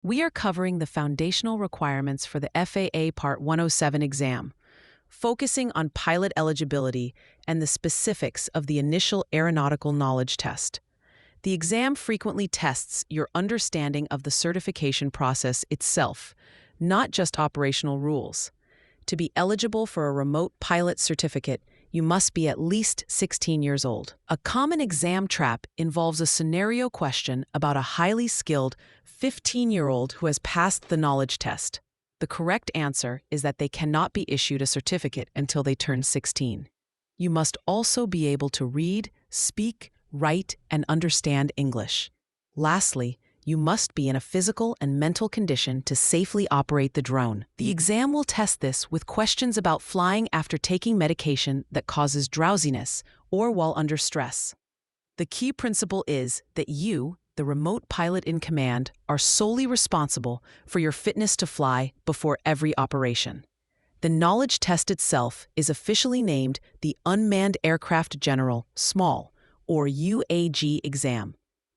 We are covering the foundational requirements for the FAA Part 107 exam, focusing on pilot eligibility and the specifics of the initial aeronautical knowledge test. The exam frequently tests your understanding of the certification process itself, not just operational rules. To be eligible for a remote pilot certificate, you must be at least 16 years old. A common exam trap involves a scenario question about a highly skilled 15-year-old who has passed the knowledge test. The correct answer is that they cannot be issued a certificate until they turn 16. You must also be able to read, speak, write, and understand English. Lastly, you must be in a physical and mental condition to safely operate the drone. The exam will test this with questions about flying after taking medication that causes drowsiness or while under stress. The key principle is that you, the remote pilot in command, are solely responsible for your fitness to fly before every operation. The knowledge test itself is officially named the Unmanned Aircraft General Small, or UAG exam.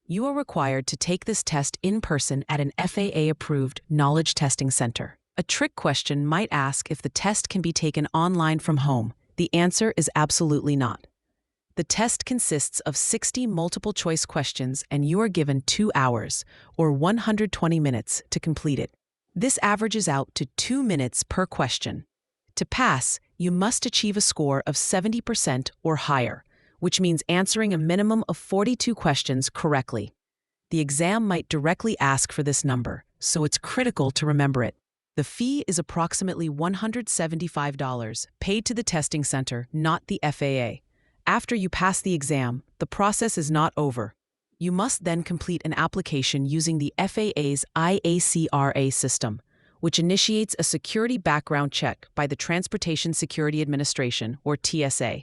You are required to take this test in person at an FAA-approved knowledge testing center. A trick question might ask if the test can be taken online from home. The answer is absolutely not. The test consists of 60 multiple-choice questions, and you are given 2 hours, or 120 minutes, to complete it. This averages out to 2 minutes per question. To pass, you must achieve a score of 70% or higher, which means answering a minimum of 42 questions correctly. The exam might directly ask for this number, so it's critical to remember it. The fee is approximately $175 paid to the testing center, not the FAA. After you pass the exam, the process is not over. You must then complete an application using the FAA's IACRA system, which initiates a security background check by the Transportation Security Administration, or TSA.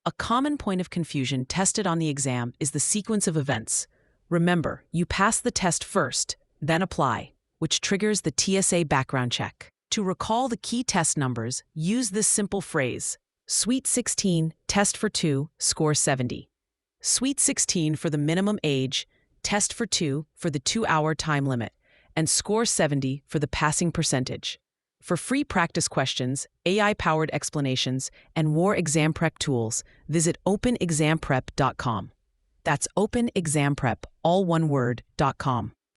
A common point of confusion tested on the exam is the sequence of events. Remember, you pass the test first, then apply, which triggers the TSA background check. To recall the key test numbers, use this simple phrase: Suite 16, test for 2, score 70. Suite 16 for the minimum age, test for 2 for the 2-hour time limit, and score 70 for the passing percentage. For free practice questions, AI-powered explanations, and more exam prep tools, visit openexamprep.com. That's openexamprep, all one word, .com.